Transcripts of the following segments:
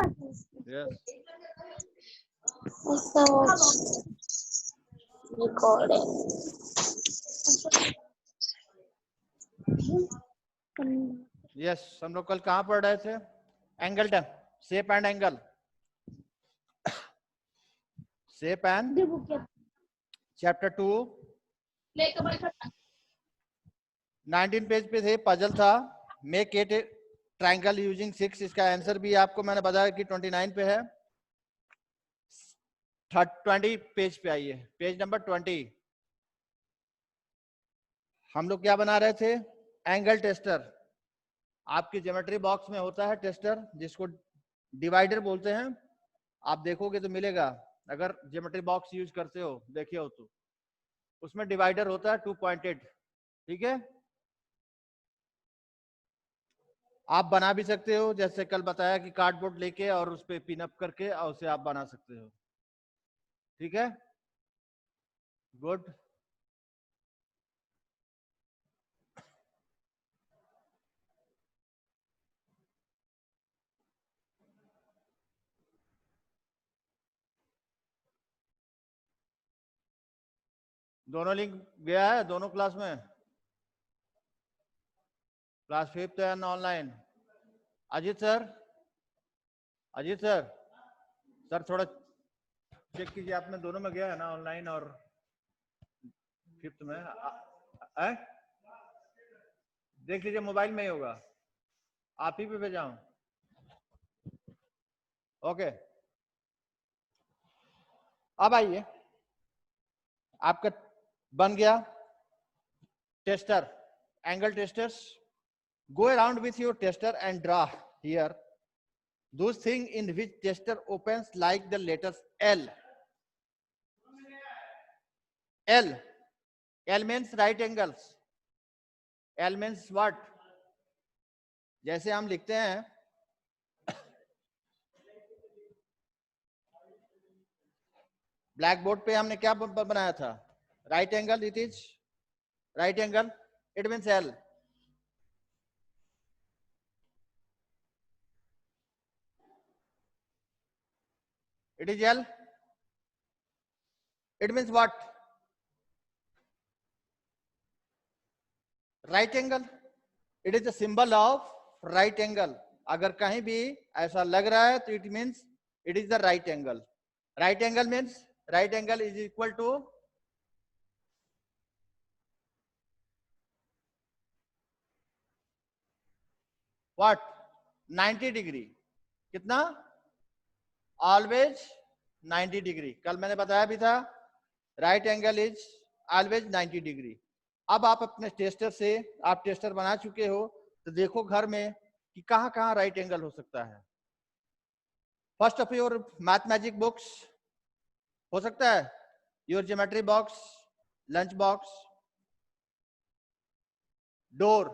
Yes. Yes, हम लोग कल कहाँ पढ़ रहे थे? Angle term, shape and angle, shape and chapter 2 19 page पे थे, पजल था मेक इट ट्रायंगल यूजिंग 6। इसका आंसर भी आपको मैंने बताया कि 29 पे है। 20 पेज पे आइए, पेज नंबर 20। हम लोग क्या बना रहे थे? Angle tester. आपकी ज्योमेट्री बॉक्स में होता है टेस्टर, जिसको डिवाइडर बोलते हैं। आप देखोगे तो मिलेगा, अगर ज्योमेट्री बॉक्स यूज करते हो, देखे हो तो उसमें डिवाइडर होता है 2 पॉइंटेड। ठीक है, आप बना भी सकते हो, जैसे कल बताया कि कार्डबोर्ड लेके और उस पे पिन अप करके और उसे आप बना सकते हो। ठीक है, गुड। दोनों लिंक गया है दोनों क्लास में, class 5th and online. Ajit sir, Ajit sir, sir थोड़ा चेक कीजिए, आप में दोनों में गया है ना, ऑनलाइन और 5th में। देख लीजिए, मोबाइल में ही होगा, आप ही पे भेजाऊं? ओके, अब आइए, आपका बन गया tester, angle testers. Go around with your tester and draw here those things in which tester opens like the letters L. L. L means right angles. L means what? जैसे हम लिखते हैं ब्लैक बोर्ड पे, हमने क्या बनाया था? Right angle, it is right angle, it means L. It is L. It means what? Right angle. It is the symbol of right angle. अगर कहीं भी ऐसा लग रहा है तो it means it is the right angle. Right angle means right angle is equal to what? 90 degree. कितना? Always 90 degree. कल मैंने बताया भी था, right angle is always 90 degree. अब आप अपने टेस्टर से, आप टेस्टर बना चुके हो तो देखो घर में कि कहां कहां राइट एंगल हो सकता है। First of your mathematic books हो सकता है, your geometry box, lunch box, door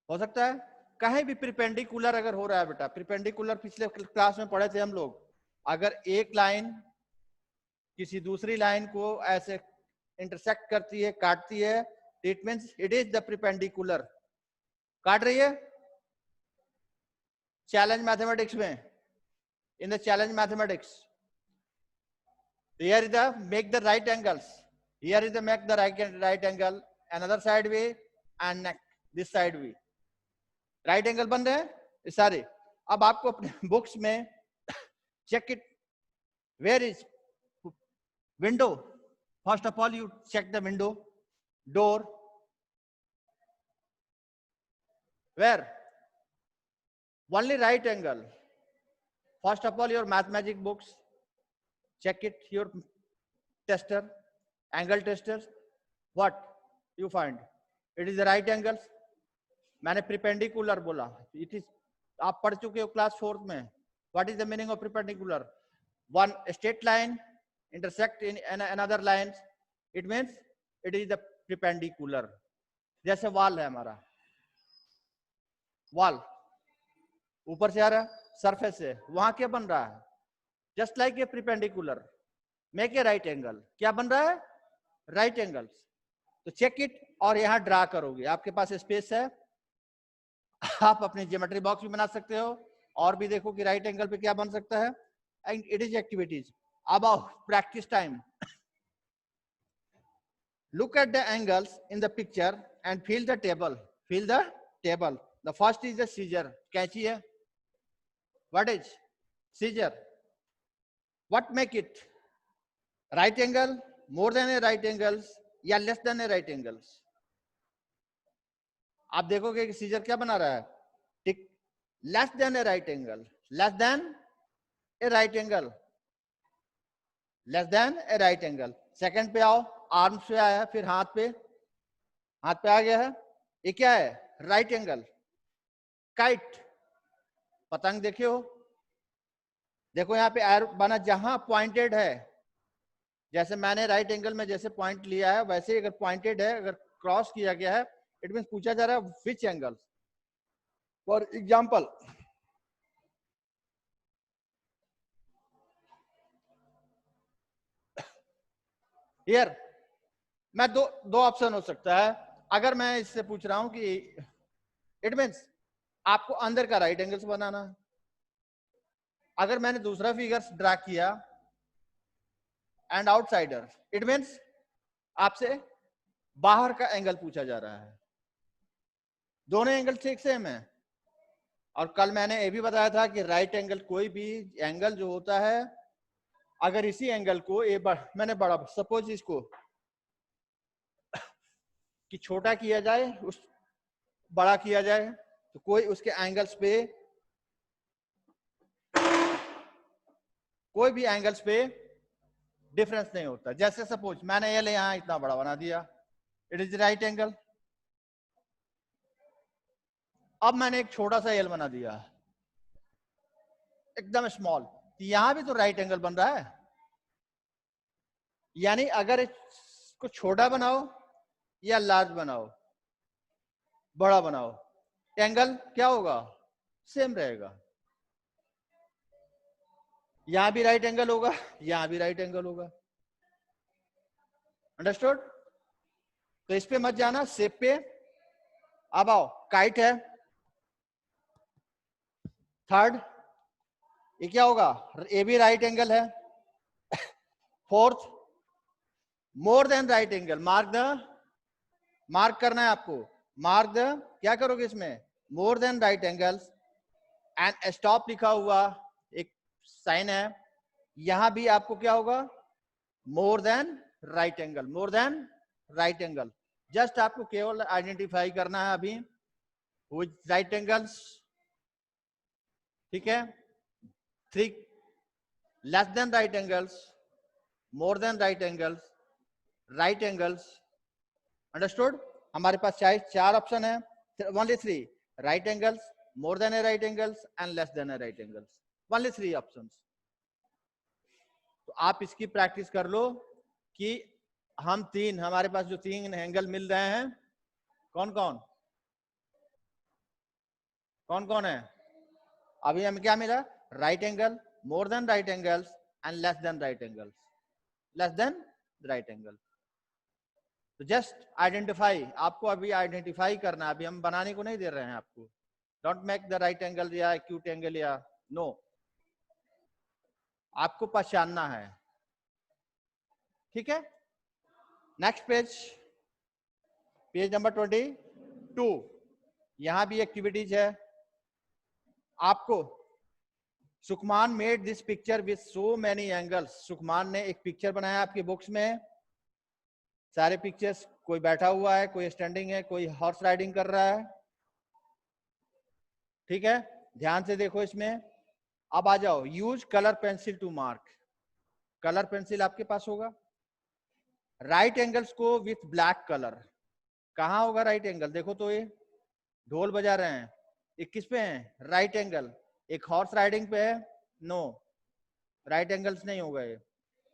हो सकता है। कहीं भी परपेंडिकुलर अगर हो रहा है बेटा, परपेंडिकुलर पिछले क्लास में पढ़े थे हम लोग, अगर एक लाइन किसी दूसरी लाइन को ऐसे इंटरसेक्ट करती है, काटती है, it means it is the perpendicular. काट रही है चैलेंज मैथमेटिक्स में, in the challenge mathematics, here is the make the right angles, here is the make the right angle, another side way and this side way, right angle बन रहे हैं सारे। अब आपको अपने बुक्स में check it, where is window? First of all you check the window, door, where? Only right angle. First of all your mathematic books, check it, your tester, angle testers, what you find? It is the right angles. मैंने perpendicular बोला, it is, आप पढ़ चुके हो class 4th में। what is the meaning of perpendicular? One straight line intersect in another line, it means it is the perpendicular। जैसे wall है हमारा, वॉल ऊपर से आ रहा है, सरफेस से, वहां क्या बन रहा है? Just like a perpendicular, make a right angle. क्या बन रहा है? Right angle. तो चेक इट और यहां ड्रा करोगे, आपके पास स्पेस है, आप अपने ज्योमेट्री बॉक्स भी बना सकते हो, और भी देखो कि राइट एंगल पे क्या बन सकता है। And it is activities. अब आओ practice time. Look at the angles in the picture and feel the table. Feel the table. The first is the scissor. कैंची है. What is scissor? What make it? Right angle, more than a right angles, या less than a right angles? आप देखोगे कि scissor क्या बना रहा है? टिक. Less than a right angle. Less than a right angle. Less than a right angle. Second पे आओ. Arms पे आया, फिर हाथ पे. हाथ पे आ गया है. ये क्या है? Right angle. Kite. पतंग देखे हो? देखो यहाँ पे एरो बना, जहां पॉइंटेड है, जैसे मैंने राइट एंगल में जैसे पॉइंट लिया है वैसे ही अगर पॉइंटेड है, अगर क्रॉस किया गया है, इट मींस पूछा जा रहा है which angle. For example, here मैं दो ऑप्शन हो सकता है. अगर मैं इससे पूछ रहा हूं कि इट मींस आपको अंदर का राइट एंगल बनाना है. अगर मैंने दूसरा फिगर ड्रा किया एंड आउटसाइडर, इट मींस आपसे बाहर का एंगल पूछा जा रहा है. दोनों एंगल ठीक सेम है. और कल मैंने ये भी बताया था कि राइट एंगल, कोई भी एंगल जो होता है, अगर इसी एंगल को मैंने बड़ा, सपोज इसको कि छोटा किया जाए, उस बड़ा किया जाए, तो कोई उसके एंगल्स पे, कोई भी एंगल्स पे डिफरेंस नहीं होता. जैसे सपोज मैंने ये यहां इतना बड़ा बना दिया, इट इज राइट एंगल. अब मैंने एक छोटा सा एल बना दिया, एकदम स्मॉल, तो यहां भी तो राइट एंगल बन रहा है. यानी अगर इसको छोटा बनाओ या लार्ज बनाओ, बड़ा बनाओ, एंगल क्या होगा? सेम रहेगा. यहां भी राइट एंगल होगा, यहां भी राइट एंगल होगा. अंडरस्टूड? तो इस पे मत जाना, शेप पे. अब आओ, काइट है. थर्ड, ये क्या होगा? ये भी राइट एंगल है. फोर्थ, मोर देन राइट एंगल. मार्क करना है आपको. मार्क द, क्या करोगे इसमें? मोर than right angles and stop लिखा हुआ एक साइन है. यहां भी आपको क्या होगा? More than right angle. More than right angle. Just आपको केवल आइडेंटिफाई करना है अभी राइट एंगल्स. ठीक है? 3 लेस देन राइट एंगल्स, मोर than right angles, right angles. Understood? हमारे पास चार ऑप्शन है. Only 3. Right angles, more than a right angles and less than a right angles. Only 3 options. तो आप इसकी प्रैक्टिस कर लो कि हमारे पास जो 3 एंगल मिल रहे हैं, कौन कौन कौन कौन है? अभी हमें क्या मिला? Right angle, more than right angles and less than right angles. Less than right angle. तो जस्ट आइडेंटिफाई, आपको अभी आइडेंटिफाई करना है. अभी हम बनाने को नहीं दे रहे हैं आपको. Don't make the right angle या एक्यूट एंगल या नो. आपको पहचानना है. ठीक है? Next page, page number 22. यहां भी एक्टिविटीज है आपको. Sukhman made this picture with so many angles. Sukhman ने एक पिक्चर बनाया आपकी बुक्स में. सारे पिक्चर्स, कोई बैठा हुआ है, कोई स्टैंडिंग है, कोई हॉर्स राइडिंग कर रहा है. ठीक है? ध्यान से देखो इसमें. अब आ जाओ, use colour pencil to mark. Colour pencil आपके पास होगा. राइट एंगल्स को विथ ब्लैक कलर. कहां होगा राइट एंगल? देखो तो ये ढोल बजा रहे हैं, ये किस पे है? Right angle. एक हॉर्स राइडिंग पे है, नो, राइट एंगल्स नहीं होगा ये.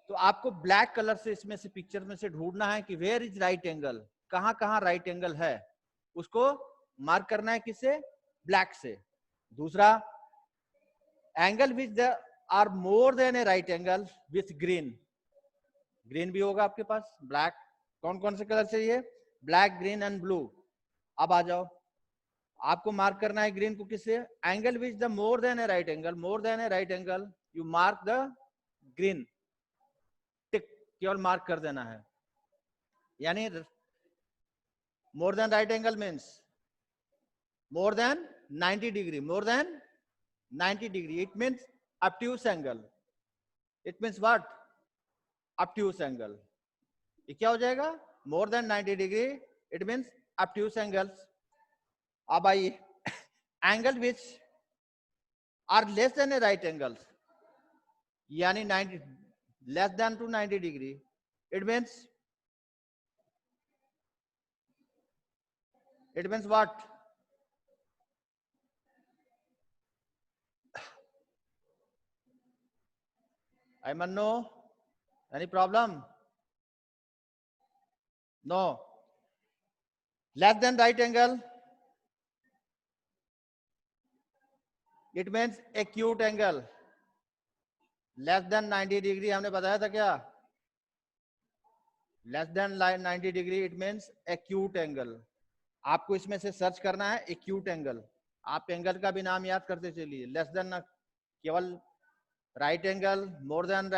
तो आपको ब्लैक कलर से इसमें से पिक्चर में से ढूंढना है कि वेयर इज राइट एंगल. कहां कहां राइट एंगल है, उसको मार्क करना है. किससे? ब्लैक से. दूसरा, angle which are more than a right angle with green. Green भी होगा आपके पास, ब्लैक. कौन कौन से कलर चाहिए? Black, green and blue. अब आ जाओ, आपको मार्क करना है ग्रीन को किससे, angle which the more than a right angle, more than a right angle, you mark the green, tick केवल मार्क कर देना है। यानी more than right angle means more than 90 degree, more than 90 degree, it means obtuse angle, it means what, obtuse angle, ये क्या हो जाएगा, more than 90 degree, it means obtuse angles। अब आइए angle which are less than a right angles, यानी 90 less than to 90 degree, it means what, I must know, any problem, no, less than right angle, it means acute angle, less than 90 degree हमने बताया था क्या, less than 90 degree it means acute angle. आपको इसमें से search करना है acute angle, आप एंगल का भी नाम याद करते चलिए, लेस देन केवल right angle, more than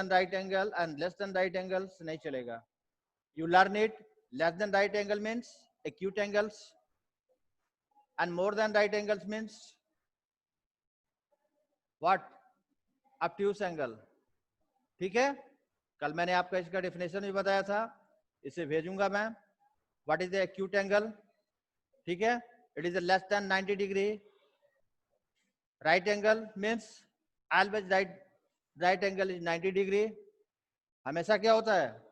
right angle and less than right angles नहीं चलेगा, you learn it, less than right angle means acute angles and more than right angles means what, obtuse angle. ठीक है, कल मैंने आपका इसका definition भी बताया था, इसे भेजूंगा मैं, what is the acute angle, ठीक है, it is less than 90 degree, right angle means always right angle is 90 degree, हमेशा क्या होता है,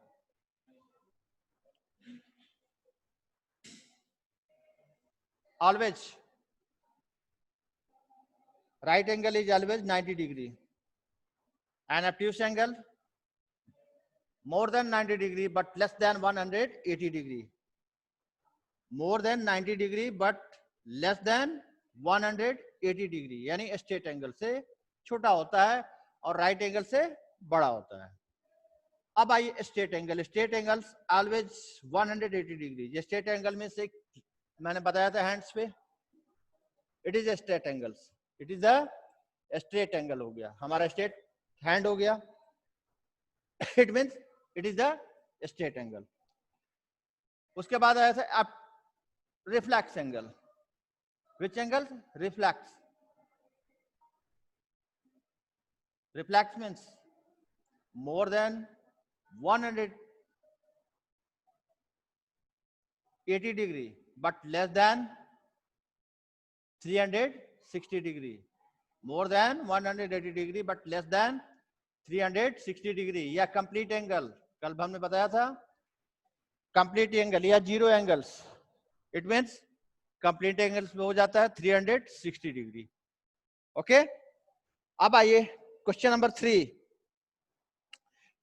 always right angle is always 90 degree, and obtuse angle more than 90 degree but less than 180 degree, more than 90 degree but less than 180 degree, यानी straight angle से छोटा होता है और राइट एंगल से बड़ा होता है। अब आइए straight angle, straight angles always 180 degree, ये स्ट्रेट एंगल में से मैंने बताया था हैंड्स पे, it is straight angles, it is the straight angle हो गया, हमारा स्ट्रेट हैंड हो गया, it means it is the straight angle. उसके बाद आया था आप reflex angle, which angle, reflex, reflex means more than 180 degree but less than 360 degree, more than 180 degree but less than 360 degree, या कंप्लीट एंगल, कल हमने बताया था कंप्लीट एंगल या zero angles, it means complete angles में हो जाता है 360 डिग्री। ओके, अब आइए क्वेश्चन नंबर 3,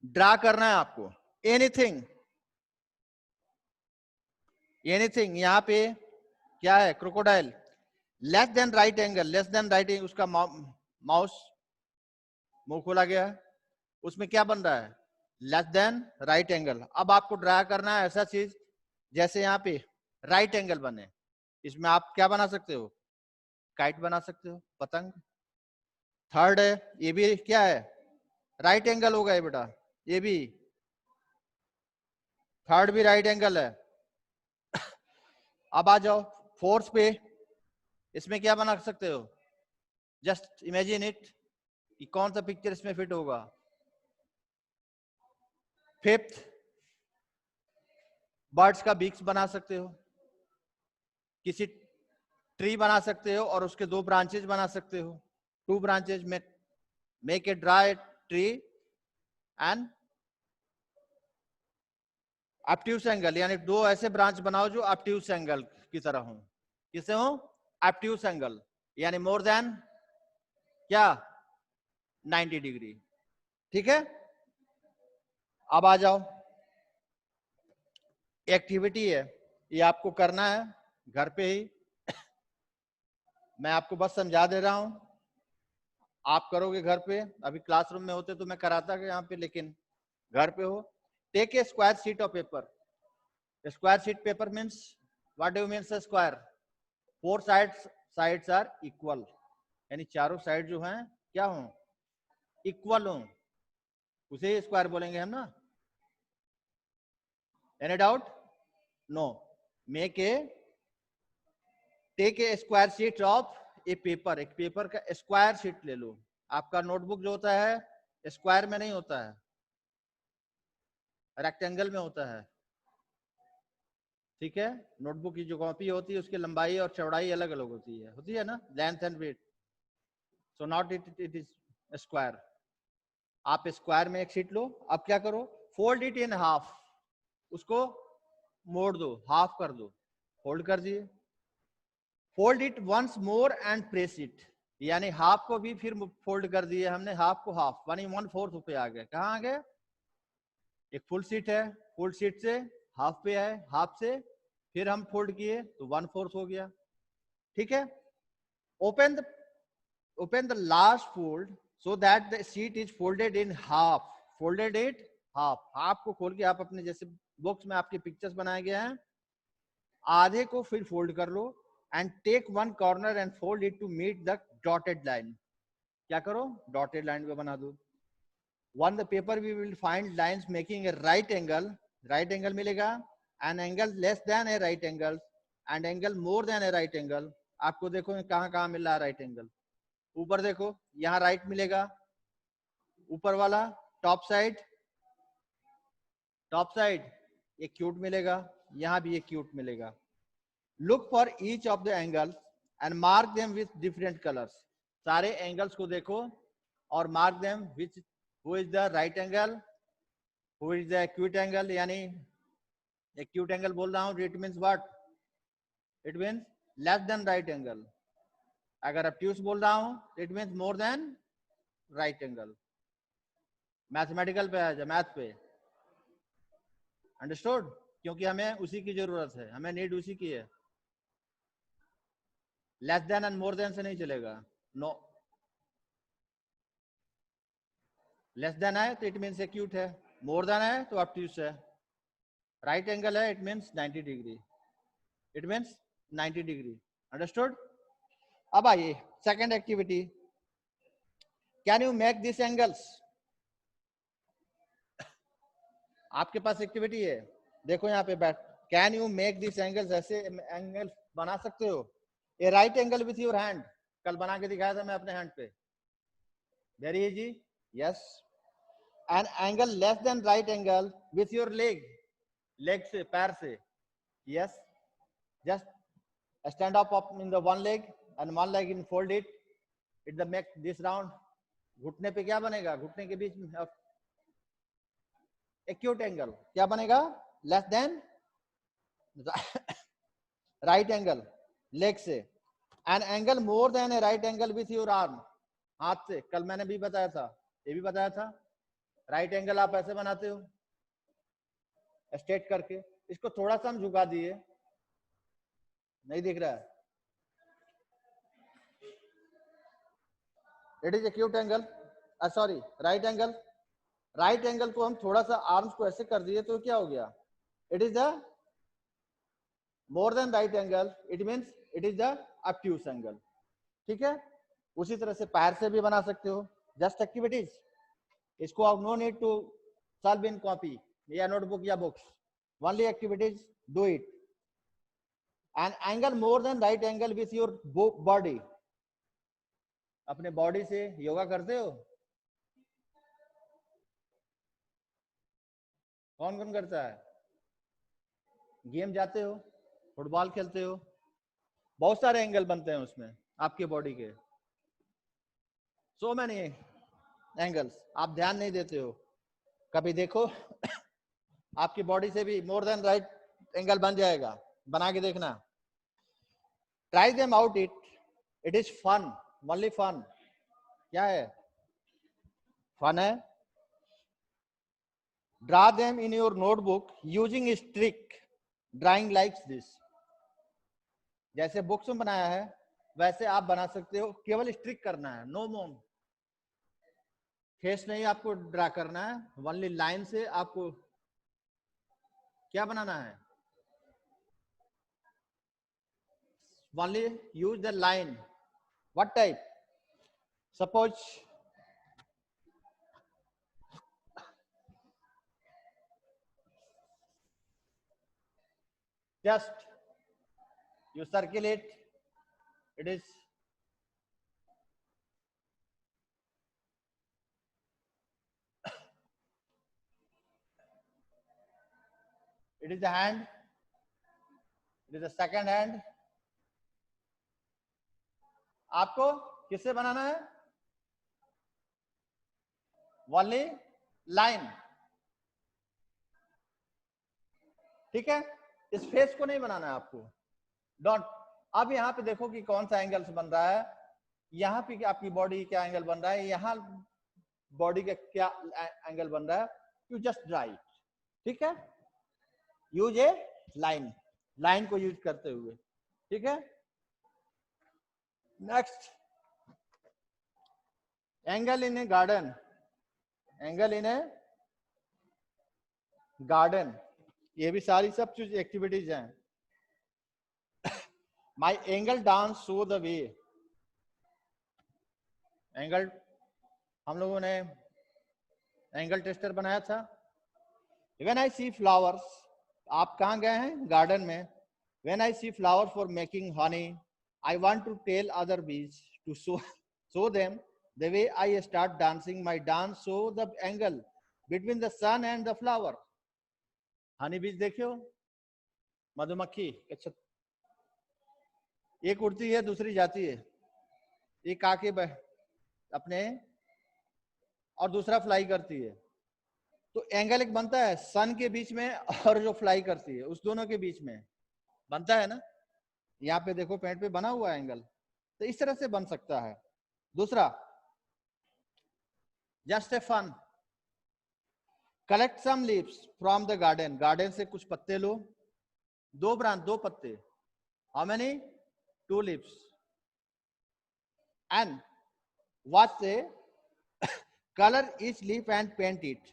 ड्रा करना है आपको एनीथिंग, एनीथिंग, यहां पे क्या है, crocodile, less than right angle, less than right angle, उसका माउस मुंह खोला गया है, उसमें क्या बन रहा है, लेस देन राइट एंगल। अब आपको ड्रा करना है ऐसा चीज जैसे यहाँ पे राइट एंगल बने, इसमें आप क्या बना सकते हो, काइट बना सकते हो, पतंग। थर्ड है, ये भी क्या है, राइट एंगल होगा ये बेटा, ये भी थर्ड भी राइट एंगल है। अब आ जाओ फोर्थ पे, इसमें क्या बना सकते हो, जस्ट इमेजिन इट कि कौन सा पिक्चर इसमें फिट होगा। फिफ्थ, बर्ड्स का बीक्स बना सकते हो, किसी ट्री बना सकते हो और उसके 2 ब्रांचेज बना सकते हो, 2 ब्रांचेज में make a dry tree and obtuse angle, यानी 2 ऐसे ब्रांच बनाओ जो ऑब्ट्यूज एंगल की तरह हो, किसे हो, ऑब्ट्यूज एंगल, यानी मोर देन क्या 90 डिग्री। ठीक है, अब आ जाओ, एक्टिविटी है, ये आपको करना है घर पे ही, मैं आपको बस समझा दे रहा हूं, आप करोगे घर पे, अभी क्लासरूम में होते तो मैं कराता यहाँ पे, लेकिन घर पे हो। Take a square sheet of paper, square sheet paper means what do you mean square, 4 sides are equal, यानी चारों साइड जो हैं क्या हो, इक्वल हो, उसे स्क्वायर बोलेंगे हम ना। Any doubt? No. Make a, take a square sheet of a paper, एक पेपर का स्क्वायर शीट ले लो। आपका नोटबुक जो होता है स्क्वायर में नहीं होता है, रेक्टेंगल में होता है, ठीक है। नोटबुक की जो कॉपी होती है उसकी लंबाई और चौड़ाई अलग अलग होती है ना, length and width. So not it is square. आप स्क्वायर में एक शीट लो, अब क्या करो, फोल्ड इट इन हाफ, उसको मोड़ दो, हाफ कर दो, फोल्ड कर दिए। Fold it once more and press it, यानी हाफ को भी फिर फोल्ड कर दिए हमने, हाफ को हाफ, 1/4 पे आ गए। कहाँ आ गए? एक फुल शीट है, फुल शीट से हाफ पे है, हाफ से फिर हम फोल्ड किए तो 1/4 हो गया, ठीक है। Open the last fold so that the sheet is folded in half, folded it half, half को खोल के आप अपने जैसे बॉक्स में आपके पिक्चर्स बनाए गए हैं, आधे को फिर फोल्ड कर लो and take one corner and fold it to meet the dotted line. क्या करो, डॉटेड लाइन पे बना दो। On the paper we will find lines making a right angle, right angle मिलेगा, an angle less than a right angle and angle more than a right angle. आपको देखो कहाँ कहाँ मिल रहा है राइट एंगल, ऊपर देखो यहाँ राइट मिलेगा, ऊपर वाला टॉप साइड एक क्यूट मिलेगा, यहाँ भी एक क्यूट मिलेगा। Look for each of the angles and mark them with different colours. सारे एंगल्स को देखो और mark them which who is the right angle, who is the acute angle. यानी एक्यूट एंगल बोल रहा हूँ, it means what, it means less than right angle. अगर obtuse बोल रहा हूँ it means more than right angle. Mathematical पे आ जाए, मैथ पे, अंडरस्टूड? क्योंकि हमें उसी की जरूरत है, हमें नीड उसी की है। Less than and more then से नहीं चलेगा, नो। लेस देन है तो इट मीन्स एक्यूट है, मोर देन है तो ऑब्ट्यूस है, राइट एंगल है it means 90 degree, it means 90 degree, understood? अब आइए second activity, can you make this angles. आपके पास एक्टिविटी है, देखो यहाँ पे बैठ, can you make this angles, ऐसे एंगल बना सकते हो। A right angle with your hand, कल बना के दिखाया था मैं अपने हैंड पे, very easy, yes. An angle less than right angle with your leg, leg से, पैर से, yes. Just stand up in the one leg and one leg in fold it, it the make this round. घुटने पे क्या बनेगा, घुटने के बीच में एक्यूट एंगल क्या बनेगा, less than right angle leg से, an angle more than a right angle with your arm, हाथ से, कल मैंने भी बताया था, ये भी बताया था। राइट एंगल आप ऐसे बनाते हो स्ट्रेट करके, इसको थोड़ा सा हम झुका दिए, नहीं दिख रहा है, it is acute angle, sorry right angle. Right angle को हम थोड़ा सा आर्म्स को ऐसे कर दिए तो क्या हो गया, it is the more than right angle, it means it is the obtuse angle, ठीक है। उसी तरह से पैर से भी बना सकते हो, जस्ट एक्टिविटीज, इसको आप no need to solve in copy या नोटबुक या books, only activities, do it. An angle more than right angle with your body, अपने बॉडी से योगा करते हो, कौन कौन करता है, गेम जाते हो, फुटबॉल खेलते हो, बहुत सारे एंगल बनते हैं उसमें आपके बॉडी के, सो मैनी एंगल्स, आप ध्यान नहीं देते हो। कभी देखो आपकी बॉडी से भी मोर देन राइट एंगल बन जाएगा, बना के देखना। Try them out, it is fun, only fun. क्या है, फन है। Draw them in your notebook using stick drawing like this, जैसे बुक्स में बनाया है वैसे आप बना सकते हो, केवल स्ट्रिक करना है, नो मोम, फेस नहीं आपको ड्रा करना है, ओनली लाइन से आपको क्या बनाना है, only use the line. What type? Suppose just you circulate, it is the hand, it is the second hand. आपको किससे बनाना है? ओनली लाइन, ठीक है? इस फेस को नहीं बनाना है आपको, डोंट। अब यहाँ पे देखो कि कौन सा एंगल बन रहा है, यहाँ पे आपकी बॉडी क्या एंगल बन रहा है, यहाँ बॉडी का क्या एंगल बन रहा है, यू जस्ट ड्रा इट, ठीक है? यूज ए लाइन, लाइन को यूज करते हुए, ठीक है? Next, angle in a garden, angle in a garden, ये भी सारी सब चीज एक्टिविटीज हैं। My angle dance show the way, angle हम लोगों ने एंगल टेस्टर बनाया था। व्हेन आई सी फ्लावर्स, आप कहाँ गए हैं? गार्डन में। When I see flowers for making honey, I want to tell other bees to show them the way I start dancing, my dance show the angle between the sun and the flower. Honey bees देखियो, मधुमक्खी, अच्छा, एक उड़ती है दूसरी जाती है, एक आके अपने और दूसरा फ्लाई करती है, तो एंगल एक बनता है सन के बीच में और जो फ्लाई करती है उस दोनों के बीच में बनता है ना। यहाँ पे देखो पेंट पे बना हुआ है एंगल, तो इस तरह से बन सकता है। दूसरा, just a fun, collect some leaves from the garden, garden से कुछ पत्ते लो, दो ब्रांच, दो पत्ते, how many? 2 leaves, and what से color each leaf and paint it,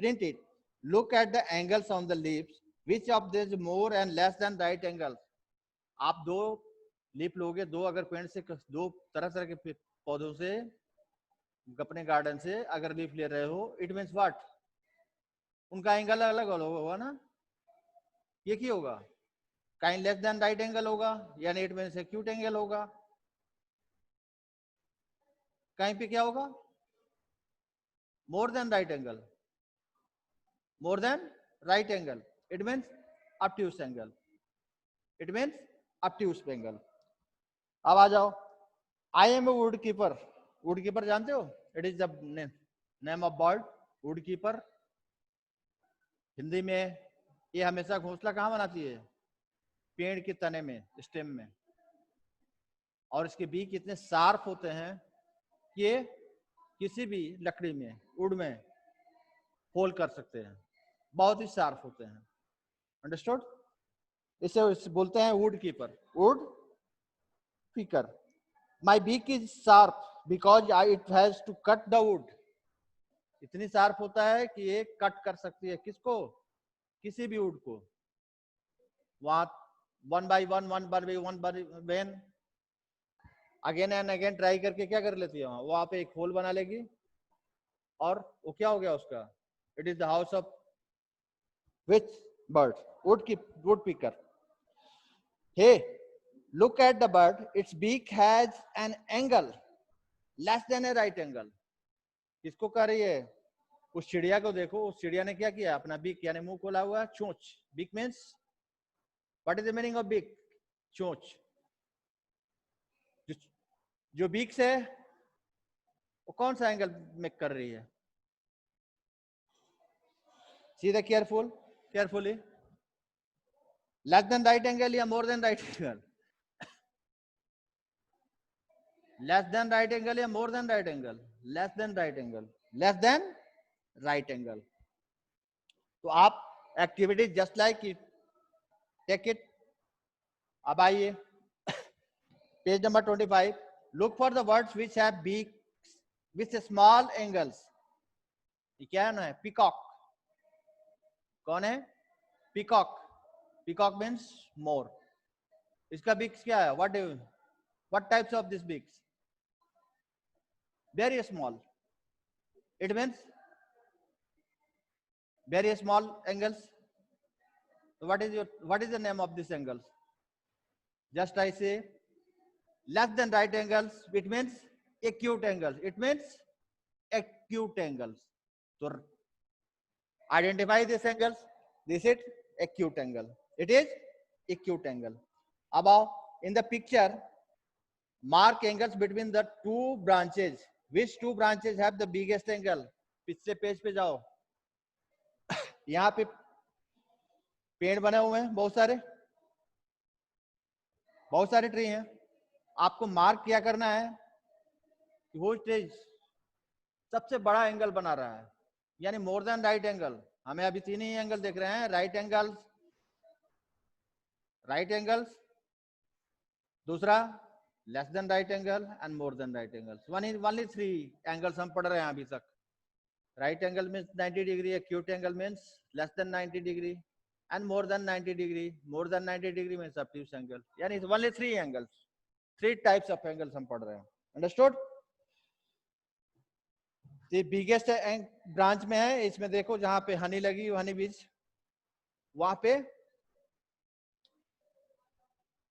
print it, look at the angles on the leaves, which of these more and less than right angles। आप 2 leaf लोगे, 2 अगर paint से, 2 तरह तरह के पौधों से अपने गार्डन से अगर लीफ ले रहे हो, इट मीन्स व्हाट? उनका एंगल अलग अलग होगा ना, ये क्या होगा? कहीं लेस देन राइट एंगल होगा, यानी इट मीन्स एक्यूट एंगल होगा, कहीं पे क्या होगा? More than right angle, more than right angle, it means obtuse angle, it means obtuse angle. अब आ जाओ, I am a wood keeper, wood keeper जानते हो? It is the name of bird, wood keeper. Hindi में ये हमेशा घोंसला कहाँ बनाती है? पेड़ के तने में, स्टेम में, और इसके बीक इतने शार्प होते हैं कि किसी भी लकड़ी में, वुड में होल कर सकते हैं, बहुत ही शार्प होते हैं, अंडरस्टूड? इसे बोलते हैं would keeper, woodpecker. My beak is sharp because it has to cut the wood, इतनी शार्प होता है कि ये कट कर सकती है किसको? किसी भी वुड को। वहां 1 by 1 when again and again try करके क्या कर लेती है, वहां पे एक होल बना लेगी, और वो क्या हो गया उसका? It is the house of which bird? Woodpecker. Hey, look at the bird, its beak has an angle less than a right angle। किसको कह रही है? उस चिड़िया को देखो, उस चिड़िया ने क्या किया? अपना बीक यानी मुंह खोला हुआ, चोंच, beak means what is the meaning of beak? चोंच। जो बीक से वो कौन सा एंगल मेक कर रही है? See the carefully, less than right angle या more than right angle? Less than right angle या more than right angle? Less than right angle, less than right angle. तो आप activity just like it, take it. अब आइए page number 25, look for the words which have beaks with small angles. ये क्या है ना? Peacock. कौन है? पीकॉक। पीकॉक मीन्स मोर। इसका बिक्स क्या है? what types of this bigs? Very small. It means very small angles. So what is the name of this angles? Just I say less than right angles, it means acute angles. It means acute angles. So identify these angles. This is acute angle. It is acute angle. Above in the picture, mark angles between the two branches. Which two branches have the biggest angle? पिछले page पे जाओ. यहाँ पे पेड़ बने हुए हैं, बहुत सारे ट्री हैं. आपको मार्क क्या करना है कि वो ट्री सबसे बड़ा एंगल बना रहा है, यानी मोर देन राइट एंगल. हमें अभी 3 ही एंगल देख रहे हैं. राइट एंगल्स, दूसरा less than right angle and more than right angles. Only 3 angles हम पढ़ रहे हैं अभी तक. Right angle means 90 degree, acute angle means less than 90 degree and more than 90 degree. More than 90 degree means obtuse angle. यानी only 3 angles, 3 types of angles हम पढ़ रहे हैं. Understood? The biggest branch में है, इसमें देखो जहां पे हनी लगी, हनी बीज वहां पे.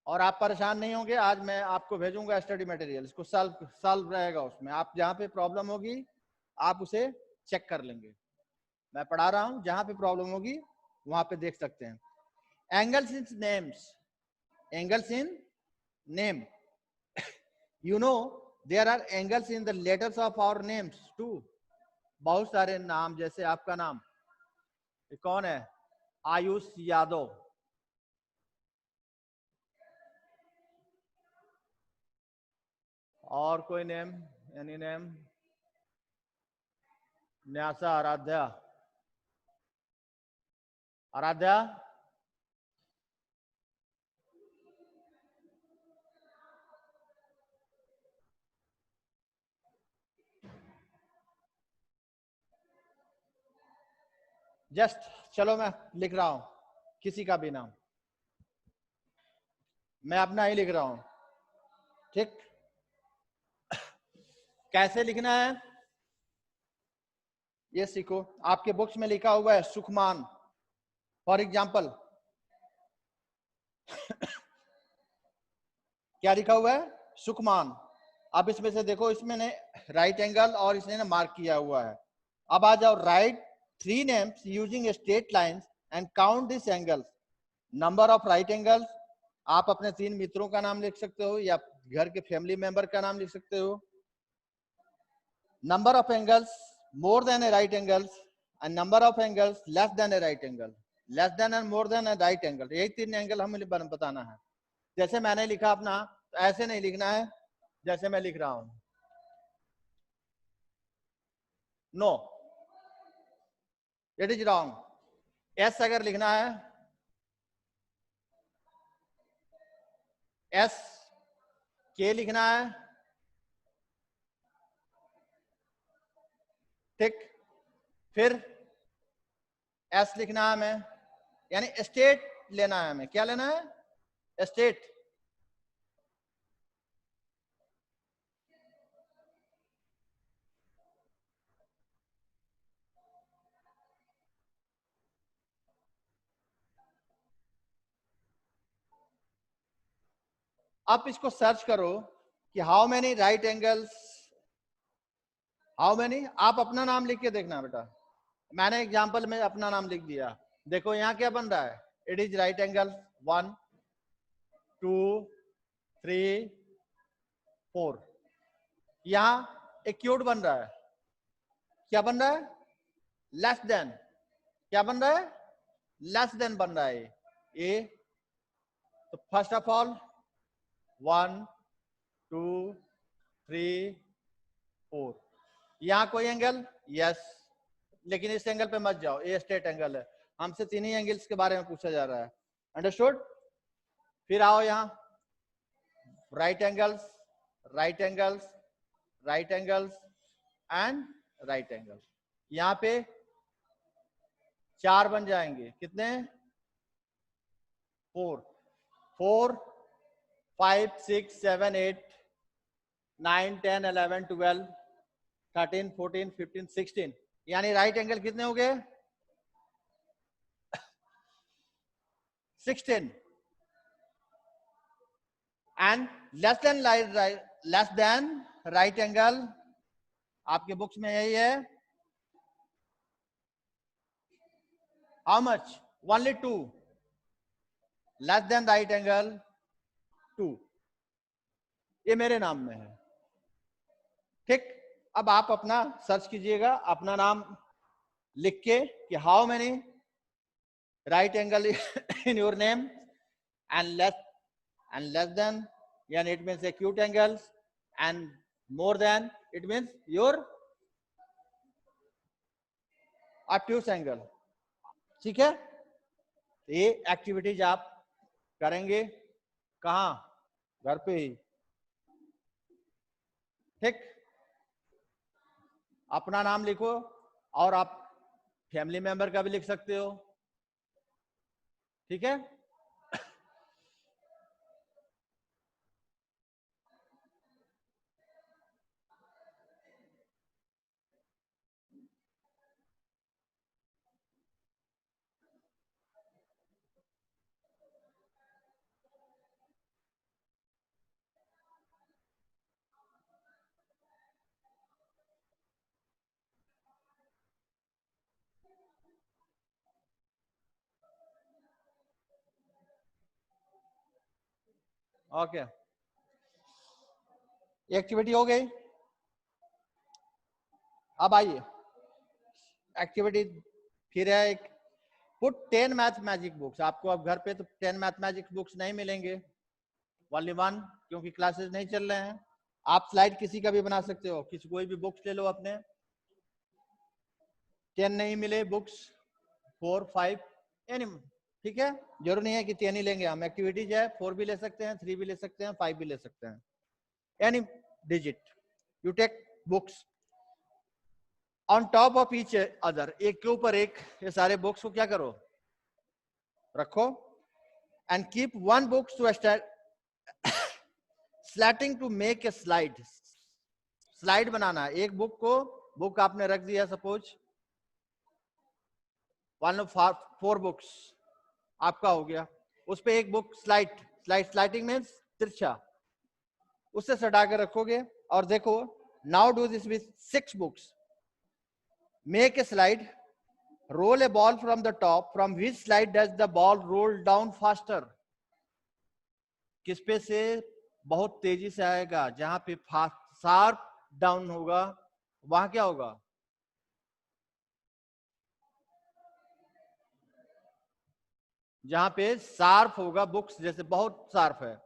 और आप परेशान नहीं होंगे, आज मैं आपको भेजूंगा स्टडी मटेरियल, इसको सॉल्व रहेगा उसमें. आप जहां पे प्रॉब्लम होगी आप उसे चेक कर लेंगे. मैं पढ़ा रहा हूं, जहां पे प्रॉब्लम होगी वहां पे देख सकते हैं. Angles in names. Angles in name. You know there are angles in the letters of our names too. बहुत सारे नाम, जैसे आपका नाम ये कौन है? आयुष यादव. और कोई name, any name? Nyasa Aaradhya. Just चलो मैं लिख रहा हूं किसी का भी नाम, मैं अपना ही लिख रहा हूं. ठीक, कैसे लिखना है ये सीखो. आपके बुक्स में लिखा हुआ है सुखमान, फॉर एग्जाम्पल. क्या लिखा हुआ है? सुखमान. अब इसमें से देखो, इसमें ने राइट एंगल और इसने ना मार्क किया हुआ है. अब आ जाओ, right 3 names using straight lines and count this angles. Number of right angles. आप अपने 3 मित्रों का नाम लिख सकते हो या घर के फैमिली मेंबर का नाम लिख सकते हो. Number of angles more than a right angles and number of angles less than a right angle. Less then and more than a right angle, यही 3 एंगल हमें बताना है. जैसे मैंने लिखा अपना, तो ऐसे नहीं लिखना है जैसे मैं लिख रहा हूं. No, it is wrong. S अगर लिखना है, एस के लिखना है. ठीक, फिर एस लिखना है हमें, यानी स्टेट लेना है हमें. क्या लेना है? स्टेट. आप इसको सर्च करो कि how many right angles, how many. आप अपना नाम लिख के देखना बेटा. मैंने एग्जांपल में अपना नाम लिख दिया. देखो यहाँ क्या बन रहा है? It is right angle 1 2 3 4. यहाँ एक्यूट बन रहा है. क्या बन रहा है? Less than. क्या बन रहा है? लेस देन बन रहा है ए. तो फर्स्ट ऑफ ऑल 1 2 3 4. यहाँ कोई एंगल? यस. लेकिन इस एंगल पे मत जाओ, ये स्ट्रेट एंगल है. हमसे 3 ही एंगल्स के बारे में पूछा जा रहा है. अंडरस्टूड? फिर आओ यहाँ, right angles, right angles, right angles and right angles. यहाँ पे 4 बन जाएंगे. कितने? 4. 4 5 6 7 8 9 10 11 12 13 14 15 16, यानी राइट एंगल कितने हो गए? 16. And less than right angle आपके बुक्स में यही है, how much? Only 2. Less than right angle 2, ये मेरे नाम में है। ठीक, अब आप अपना सर्च कीजिएगा, अपना नाम लिख के कि how many right angle in your name, and less than यानी it means acute angles, and more than it means your obtuse angle. ठीक है, ये एक्टिविटीज आप करेंगे कहाँ? घर पे ही। ठीक, अपना नाम लिखो और आप फैमिली मेंबर का भी लिख सकते हो। ठीक है, ओके, एक्टिविटी हो गई। अब आइए एक्टिविटी फिर है एक, पुट 10 मैथमेटिक बुक्स। आपको अब घर पे तो 10 मैथमेटिक बुक्स नहीं मिलेंगे, ओनली 1, क्योंकि क्लासेस नहीं चल रहे हैं। आप स्लाइड किसी का भी बना सकते हो, किसी कोई भी बुक्स ले लो अपने। 10 नहीं मिले बुक्स, 4 5 एनी, ठीक है, जरूर नहीं है कि 10 ही लेंगे हम। एक्टिविटीज है, 4 भी ले सकते हैं, 3 भी ले सकते हैं, 5 भी ले सकते हैं, any digit you take books on top of each other, एक के ऊपर एक ये सारे बुक्स को क्या करो, रखो, and keep one books to slanting to make a slide. Slide बनाना, एक बुक को, बुक आपने रख दिया सपोज 1 of 4 बुक्स आपका हो गया, उस पे एक बुक स्लाइडिंग मीन्स तिरछा, उससे सटा के रखोगे। और देखो, now do this with 6 books, make a slide, roll a ball from the top, from which slide does the ball roll down faster? किस पे से बहुत तेजी से आएगा? जहां पे शार्प डाउन होगा वहां क्या होगा? जहां पे शार्प होगा, बुक्स जैसे बहुत शार्प है,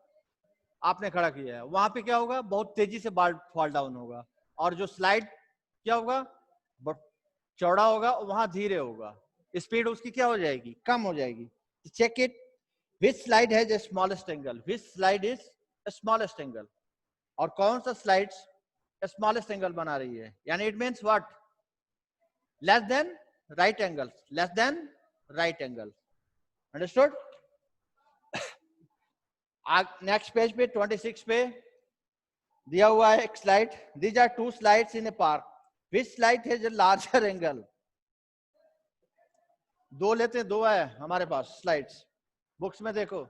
आपने खड़ा किया है, वहां पे क्या होगा? बहुत तेजी से बॉल फॉल डाउन होगा। और जो स्लाइड क्या होगा? चौड़ा होगा, वहां धीरे होगा, स्पीड उसकी क्या हो जाएगी? कम हो जाएगी। Check it, which slide has the smallest angle? Which slide is the smallest angle? और कौन सा स्लाइड्स स्मॉलेस्ट एंगल बना रही है? यानी it means what? Less than right angle, less than right angle, understood? Next page पे 26 पे दिया हुआ है एक slide, these are 2 slides in a park, which slide has a larger angle? दो लेते हैं, दो है हमारे पास स्लाइड्स बुक्स में, देखो।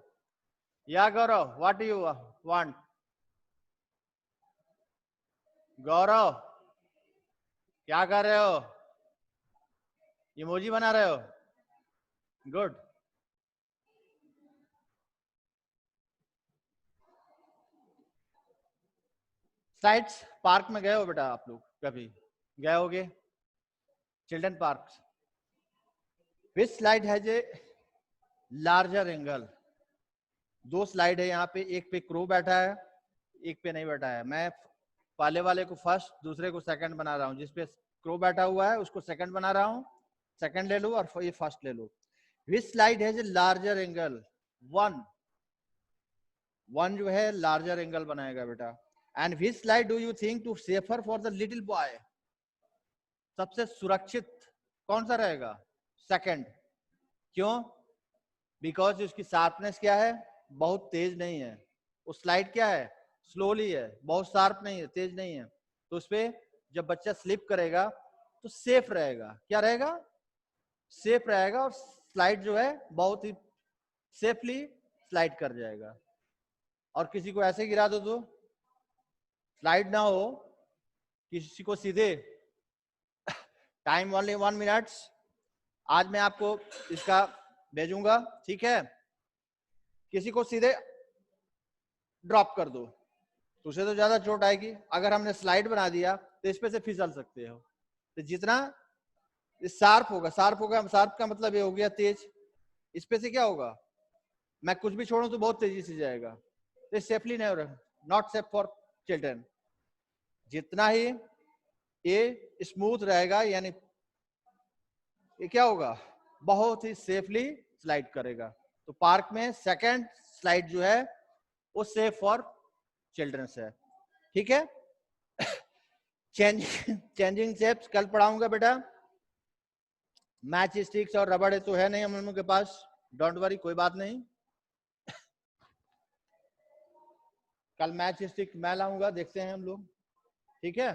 या गौरव, व्हाट डू यू वांट? गौरव क्या कर रहे हो? इमोजी बना रहे हो? गुड। स्लाइड्स पार्क में गए हो बेटा आप लोग? कभी गए होगे children park? Which slide has a larger angle? 2 slide है यहाँ पे, एक पे क्रो बैठा है, एक पे नहीं बैठा है। मैं पहले वाले को फर्स्ट, दूसरे को सेकंड बना रहा हूँ। जिसपे क्रो बैठा हुआ है उसको सेकंड बना रहा हूँ, सेकंड ले लो, और ये फर्स्ट ले लो। Which slide has a larger angle? 1 जो है लार्जर एंगल बनाएगा बेटा। And which slide do you think to safer for the little boy? सबसे सुरक्षित कौन सा रहेगा? सेकंड। क्यों? बिकॉज उसकी शार्पनेस क्या है? बहुत तेज नहीं है। वो स्लाइड क्या है, स्लोली है, बहुत शार्प नहीं है, तेज नहीं है। तो उस पे जब बच्चा स्लिप करेगा तो सेफ रहेगा। क्या रहेगा, सेफ रहेगा, और स्लाइड जो है बहुत ही सेफली स्लाइड कर जाएगा। और किसी को ऐसे गिरा दो तो स्लाइड ना हो, किसी को सीधे, टाइम ओनली 1 मिनट, आज मैं आपको इसका भेजूंगा, ठीक है। किसी को सीधे ड्रॉप कर दो तो उसे तो ज्यादा चोट आएगी। अगर हमने स्लाइड बना दिया तो इस पे से फिसल सकते हो। तो जितना शार्प होगा, शार्प का मतलब ये हो गया तेज, इस पे से क्या होगा, मैं कुछ भी छोड़ू तो बहुत तेजी से जाएगा। तो सेफली नहीं हो रहा, नॉट सेफ फॉर चिल्ड्रन। जितना ही ये स्मूथ रहेगा, यानी ये क्या होगा, बहुत ही सेफली स्लाइड करेगा। तो पार्क में सेकंड स्लाइड जो है वो सेफ फॉर चिल्ड्रंस है, ठीक है। चेंजिंग शेप्स कल पढ़ाऊंगा बेटा। मैच स्टिक्स और रबड़ तो है नहीं हम लोगों के पास, डोंट वरी, कोई बात नहीं। कल मैच स्टिक मैं लाऊंगा, देखते हैं हम लोग, ठीक है।